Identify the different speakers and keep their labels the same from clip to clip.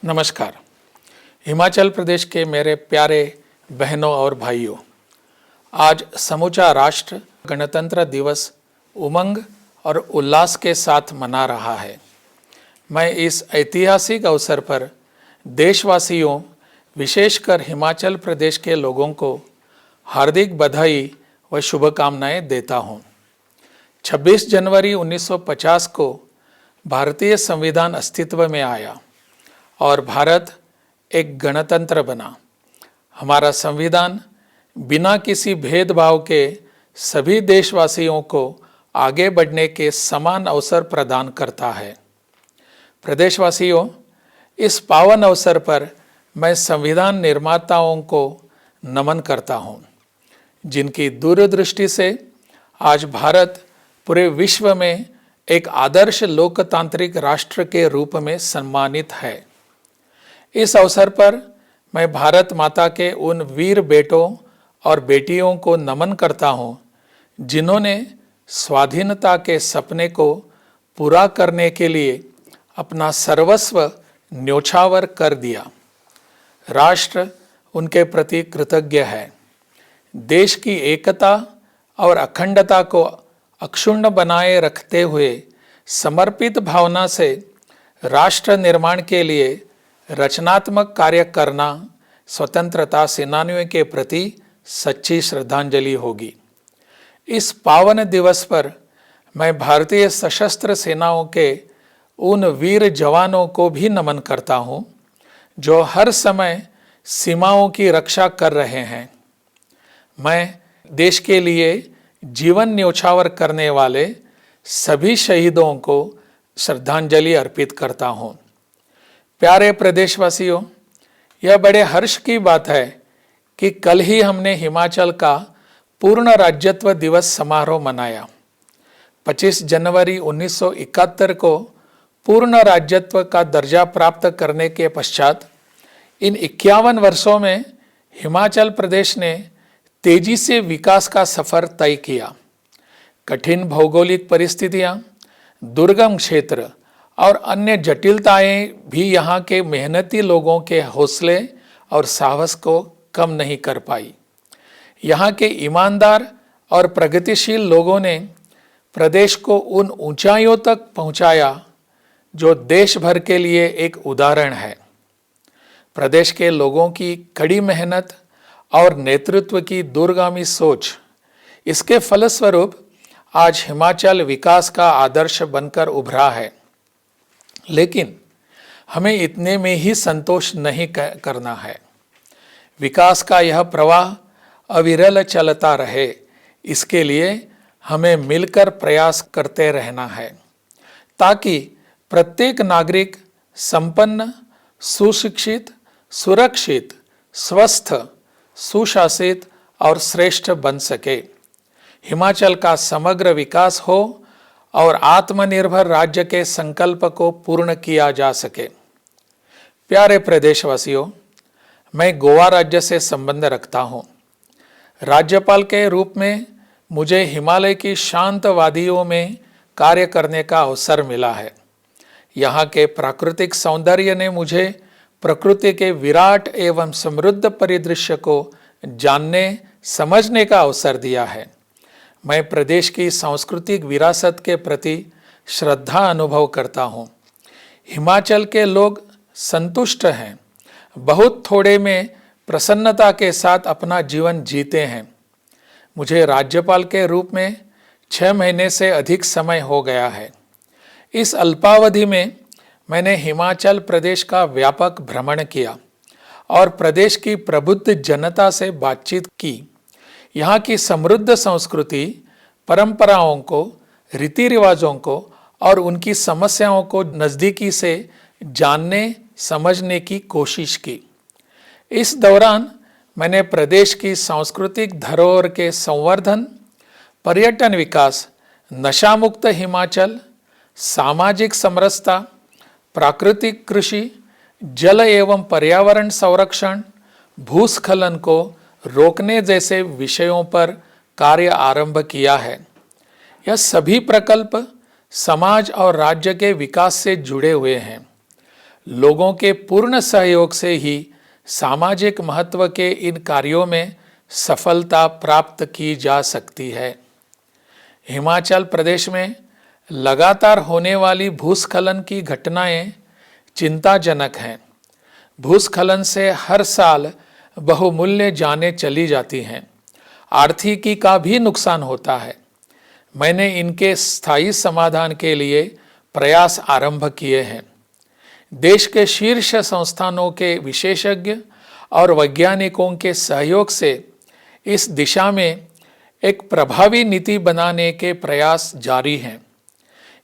Speaker 1: नमस्कार। हिमाचल प्रदेश के मेरे प्यारे बहनों और भाइयों, आज समूचा राष्ट्र गणतंत्र दिवस उमंग और उल्लास के साथ मना रहा है। मैं इस ऐतिहासिक अवसर पर देशवासियों, विशेषकर हिमाचल प्रदेश के लोगों को हार्दिक बधाई व शुभकामनाएं देता हूं। 26 जनवरी 1950 को भारतीय संविधान अस्तित्व में आया और भारत एक गणतंत्र बना। हमारा संविधान बिना किसी भेदभाव के सभी देशवासियों को आगे बढ़ने के समान अवसर प्रदान करता है। प्रदेशवासियों, इस पावन अवसर पर मैं संविधान निर्माताओं को नमन करता हूँ, जिनकी दूरदृष्टि से आज भारत पूरे विश्व में एक आदर्श लोकतांत्रिक राष्ट्र के रूप में सम्मानित है। इस अवसर पर मैं भारत माता के उन वीर बेटों और बेटियों को नमन करता हूँ, जिन्होंने स्वाधीनता के सपने को पूरा करने के लिए अपना सर्वस्व न्योछावर कर दिया। राष्ट्र उनके प्रति कृतज्ञ है। देश की एकता और अखंडता को अक्षुण्ण बनाए रखते हुए समर्पित भावना से राष्ट्र निर्माण के लिए रचनात्मक कार्य करना स्वतंत्रता सेनानियों के प्रति सच्ची श्रद्धांजलि होगी। इस पावन दिवस पर मैं भारतीय सशस्त्र सेनाओं के उन वीर जवानों को भी नमन करता हूँ, जो हर समय सीमाओं की रक्षा कर रहे हैं। मैं देश के लिए जीवन न्योछावर करने वाले सभी शहीदों को श्रद्धांजलि अर्पित करता हूँ। प्यारे प्रदेशवासियों, यह बड़े हर्ष की बात है कि कल ही हमने हिमाचल का पूर्ण राज्यत्व दिवस समारोह मनाया। 25 जनवरी 1971 को पूर्ण राज्यत्व का दर्जा प्राप्त करने के पश्चात इन 51 वर्षों में हिमाचल प्रदेश ने तेजी से विकास का सफर तय किया। कठिन भौगोलिक परिस्थितियां, दुर्गम क्षेत्र और अन्य जटिलताएं भी यहाँ के मेहनती लोगों के हौसले और साहस को कम नहीं कर पाई। यहाँ के ईमानदार और प्रगतिशील लोगों ने प्रदेश को उन ऊंचाइयों तक पहुँचाया जो देश भर के लिए एक उदाहरण है। प्रदेश के लोगों की कड़ी मेहनत और नेतृत्व की दूरगामी सोच, इसके फलस्वरूप आज हिमाचल विकास का आदर्श बनकर उभरा है। लेकिन हमें इतने में ही संतोष नहीं करना है। विकास का यह प्रवाह अविरल चलता रहे, इसके लिए हमें मिलकर प्रयास करते रहना है, ताकि प्रत्येक नागरिक संपन्न, सुशिक्षित, सुरक्षित, स्वस्थ, सुशासित और श्रेष्ठ बन सके। हिमाचल का समग्र विकास हो और आत्मनिर्भर राज्य के संकल्प को पूर्ण किया जा सके। प्यारे प्रदेशवासियों, मैं गोवा राज्य से संबंध रखता हूँ। राज्यपाल के रूप में मुझे हिमालय की शांत वादियों में कार्य करने का अवसर मिला है। यहाँ के प्राकृतिक सौंदर्य ने मुझे प्रकृति के विराट एवं समृद्ध परिदृश्य को जानने, समझने का अवसर दिया है। मैं प्रदेश की सांस्कृतिक विरासत के प्रति श्रद्धा अनुभव करता हूँ। हिमाचल के लोग संतुष्ट हैं, बहुत थोड़े में प्रसन्नता के साथ अपना जीवन जीते हैं। मुझे राज्यपाल के रूप में 6 महीने से अधिक समय हो गया है। इस अल्पावधि में मैंने हिमाचल प्रदेश का व्यापक भ्रमण किया और प्रदेश की प्रबुद्ध जनता से बातचीत की। यहाँ की समृद्ध संस्कृति, परंपराओं को, रीति रिवाजों को और उनकी समस्याओं को नज़दीकी से जानने, समझने की कोशिश की। इस दौरान मैंने प्रदेश की सांस्कृतिक धरोहर के संवर्धन, पर्यटन विकास, नशा मुक्त हिमाचल, सामाजिक समरसता, प्राकृतिक कृषि, जल एवं पर्यावरण संरक्षण, भूस्खलन को रोकने जैसे विषयों पर कार्य आरंभ किया है। यह सभी प्रकल्प समाज और राज्य के विकास से जुड़े हुए हैं। लोगों के पूर्ण सहयोग से ही सामाजिक महत्व के इन कार्यों में सफलता प्राप्त की जा सकती है। हिमाचल प्रदेश में लगातार होने वाली भूस्खलन की घटनाएं चिंताजनक हैं। भूस्खलन से हर साल बहुमूल्य जानें चली जाती हैं, आर्थिकी का भी नुकसान होता है। मैंने इनके स्थायी समाधान के लिए प्रयास आरंभ किए हैं। देश के शीर्ष संस्थानों के विशेषज्ञ और वैज्ञानिकों के सहयोग से इस दिशा में एक प्रभावी नीति बनाने के प्रयास जारी हैं।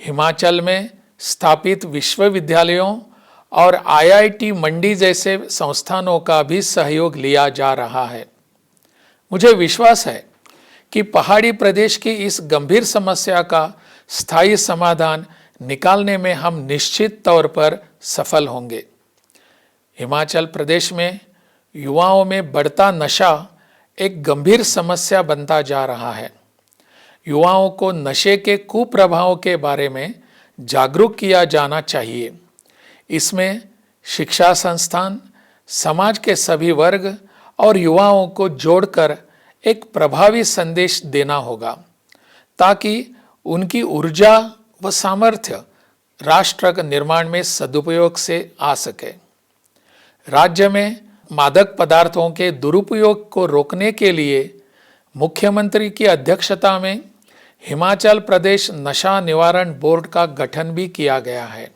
Speaker 1: हिमाचल में स्थापित विश्वविद्यालयों और IIT मंडी जैसे संस्थानों का भी सहयोग लिया जा रहा है। मुझे विश्वास है कि पहाड़ी प्रदेश की इस गंभीर समस्या का स्थायी समाधान निकालने में हम निश्चित तौर पर सफल होंगे। हिमाचल प्रदेश में युवाओं में बढ़ता नशा एक गंभीर समस्या बनता जा रहा है। युवाओं को नशे के कुप्रभावों के बारे में जागरूक किया जाना चाहिए। इसमें शिक्षा संस्थान, समाज के सभी वर्ग और युवाओं को जोड़कर एक प्रभावी संदेश देना होगा, ताकि उनकी ऊर्जा व सामर्थ्य राष्ट्र के निर्माण में सदुपयोग से आ सके। राज्य में मादक पदार्थों के दुरुपयोग को रोकने के लिए मुख्यमंत्री की अध्यक्षता में हिमाचल प्रदेश नशा निवारण बोर्ड का गठन भी किया गया है।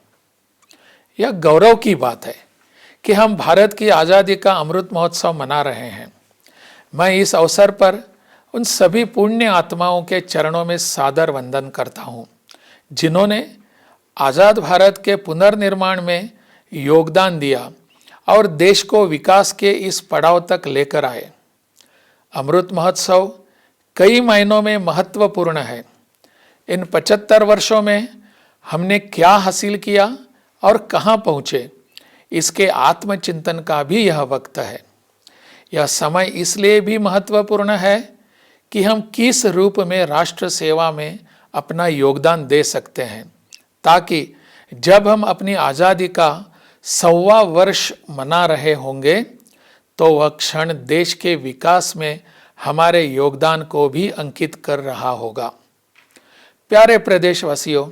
Speaker 1: यह गौरव की बात है कि हम भारत की आज़ादी का अमृत महोत्सव मना रहे हैं। मैं इस अवसर पर उन सभी पुण्य आत्माओं के चरणों में सादर वंदन करता हूँ, जिन्होंने आज़ाद भारत के पुनर्निर्माण में योगदान दिया और देश को विकास के इस पड़ाव तक लेकर आए। अमृत महोत्सव कई मायनों में महत्वपूर्ण है। इन 75 वर्षों में हमने क्या हासिल किया और कहाँ पहुँचे, इसके आत्मचिंतन का भी यह वक्त है। यह समय इसलिए भी महत्वपूर्ण है कि हम किस रूप में राष्ट्र सेवा में अपना योगदान दे सकते हैं, ताकि जब हम अपनी आज़ादी का 100वां वर्ष मना रहे होंगे तो वह क्षण देश के विकास में हमारे योगदान को भी अंकित कर रहा होगा। प्यारे प्रदेशवासियों,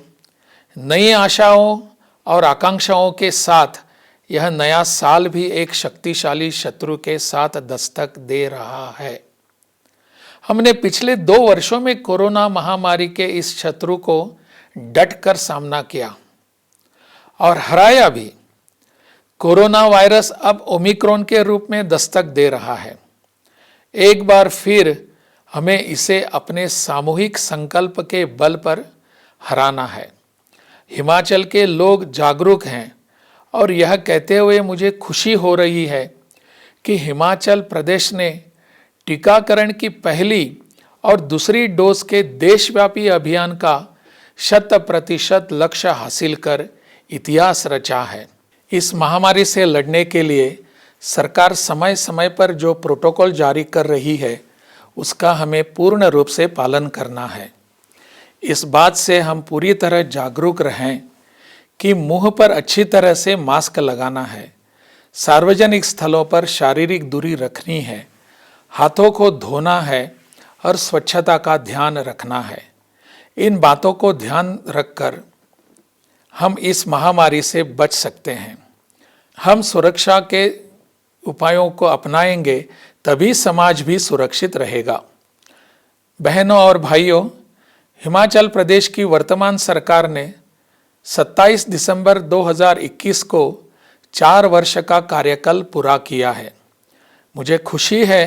Speaker 1: नई आशाओं और आकांक्षाओं के साथ यह नया साल भी एक शक्तिशाली शत्रु के साथ दस्तक दे रहा है। हमने पिछले 2 वर्षों में कोरोना महामारी के इस शत्रु को डटकर सामना किया और हराया भी। कोरोना वायरस अब ओमिक्रॉन के रूप में दस्तक दे रहा है। एक बार फिर हमें इसे अपने सामूहिक संकल्प के बल पर हराना है। हिमाचल के लोग जागरूक हैं और यह कहते हुए मुझे खुशी हो रही है कि हिमाचल प्रदेश ने टीकाकरण की पहली और दूसरी डोज के देशव्यापी अभियान का 100% लक्ष्य हासिल कर इतिहास रचा है। इस महामारी से लड़ने के लिए सरकार समय समय पर जो प्रोटोकॉल जारी कर रही है, उसका हमें पूर्ण रूप से पालन करना है। इस बात से हम पूरी तरह जागरूक रहें कि मुंह पर अच्छी तरह से मास्क लगाना है, सार्वजनिक स्थलों पर शारीरिक दूरी रखनी है, हाथों को धोना है और स्वच्छता का ध्यान रखना है। इन बातों को ध्यान रखकर हम इस महामारी से बच सकते हैं। हम सुरक्षा के उपायों को अपनाएंगे तभी समाज भी सुरक्षित रहेगा। बहनों और भाइयों, हिमाचल प्रदेश की वर्तमान सरकार ने 27 दिसंबर 2021 को 4 वर्ष का कार्यकाल पूरा किया है। मुझे खुशी है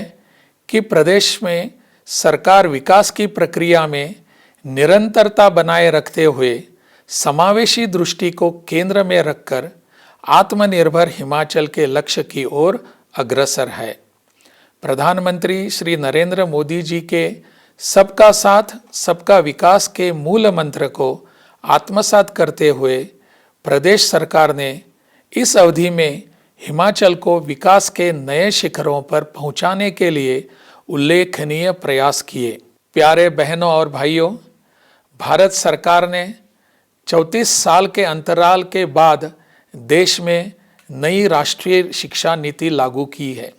Speaker 1: कि प्रदेश में सरकार विकास की प्रक्रिया में निरंतरता बनाए रखते हुए समावेशी दृष्टि को केंद्र में रखकर आत्मनिर्भर हिमाचल के लक्ष्य की ओर अग्रसर है। प्रधानमंत्री श्री नरेंद्र मोदी जी के सबका साथ सबका विकास के मूल मंत्र को आत्मसात करते हुए प्रदेश सरकार ने इस अवधि में हिमाचल को विकास के नए शिखरों पर पहुंचाने के लिए उल्लेखनीय प्रयास किए। प्यारे बहनों और भाइयों, भारत सरकार ने 34 साल के अंतराल के बाद देश में नई राष्ट्रीय शिक्षा नीति लागू की है।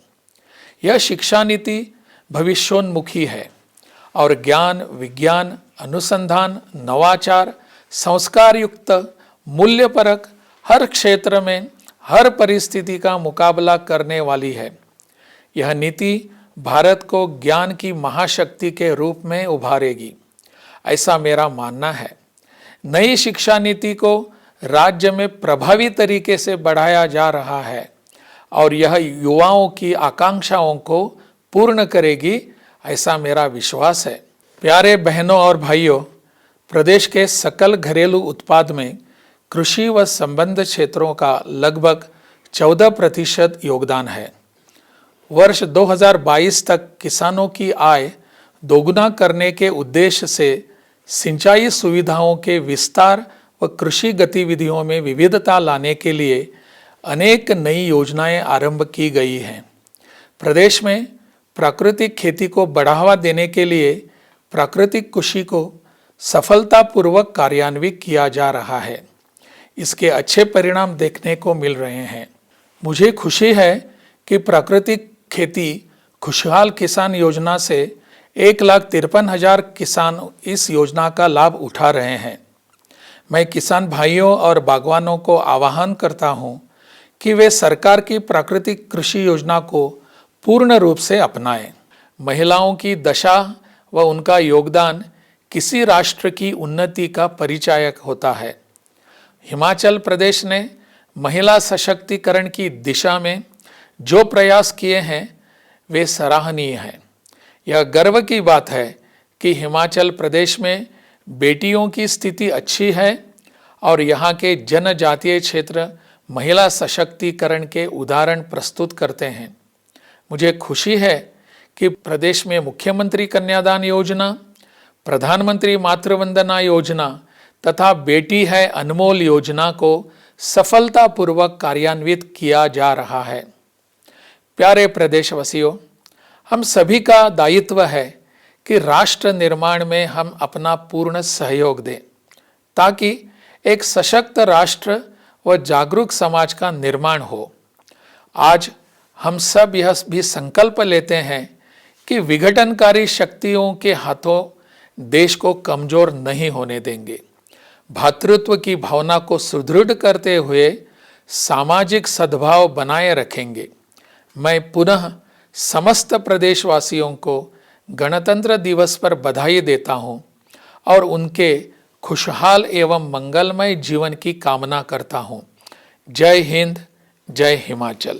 Speaker 1: यह शिक्षा नीति भविष्योन्मुखी है और ज्ञान, विज्ञान, अनुसंधान, नवाचार, संस्कार युक्त, मूल्यपरक हर क्षेत्र में हर परिस्थिति का मुकाबला करने वाली है। यह नीति भारत को ज्ञान की महाशक्ति के रूप में उभारेगी, ऐसा मेरा मानना है। नई शिक्षा नीति को राज्य में प्रभावी तरीके से बढ़ाया जा रहा है और यह युवाओं की आकांक्षाओं को पूर्ण करेगी, ऐसा मेरा विश्वास है। प्यारे बहनों और भाइयों, प्रदेश के सकल घरेलू उत्पाद में कृषि व संबद्ध क्षेत्रों का लगभग 14% योगदान है। वर्ष 2022 तक किसानों की आय दोगुना करने के उद्देश्य से सिंचाई सुविधाओं के विस्तार व कृषि गतिविधियों में विविधता लाने के लिए अनेक नई योजनाएं आरंभ की गई हैं। प्रदेश में प्राकृतिक खेती को बढ़ावा देने के लिए प्राकृतिक कृषि को सफलतापूर्वक कार्यान्वित किया जा रहा है। इसके अच्छे परिणाम देखने को मिल रहे हैं। मुझे खुशी है कि प्राकृतिक खेती खुशहाल किसान योजना से 1,53,000 किसान इस योजना का लाभ उठा रहे हैं। मैं किसान भाइयों और बागवानों को आह्वान करता हूं कि वे सरकार की प्राकृतिक कृषि योजना को पूर्ण रूप से अपनाएं। महिलाओं की दशा व उनका योगदान किसी राष्ट्र की उन्नति का परिचायक होता है। हिमाचल प्रदेश ने महिला सशक्तिकरण की दिशा में जो प्रयास किए हैं वे सराहनीय हैं। यह गर्व की बात है कि हिमाचल प्रदेश में बेटियों की स्थिति अच्छी है और यहाँ के जनजातीय क्षेत्र महिला सशक्तिकरण के उदाहरण प्रस्तुत करते हैं। मुझे खुशी है कि प्रदेश में मुख्यमंत्री कन्यादान योजना, प्रधानमंत्री मातृवंदना योजना तथा बेटी है अनमोल योजना को सफलतापूर्वक कार्यान्वित किया जा रहा है। प्यारे प्रदेशवासियों, हम सभी का दायित्व है कि राष्ट्र निर्माण में हम अपना पूर्ण सहयोग दें ताकि एक सशक्त राष्ट्र व जागरूक समाज का निर्माण हो। आज हम सब यह भी संकल्प लेते हैं कि विघटनकारी शक्तियों के हाथों देश को कमजोर नहीं होने देंगे। भातृत्व की भावना को सुदृढ़ करते हुए सामाजिक सद्भाव बनाए रखेंगे। मैं पुनः समस्त प्रदेशवासियों को गणतंत्र दिवस पर बधाई देता हूं और उनके खुशहाल एवं मंगलमय जीवन की कामना करता हूं। जय हिंद, जय हिमाचल।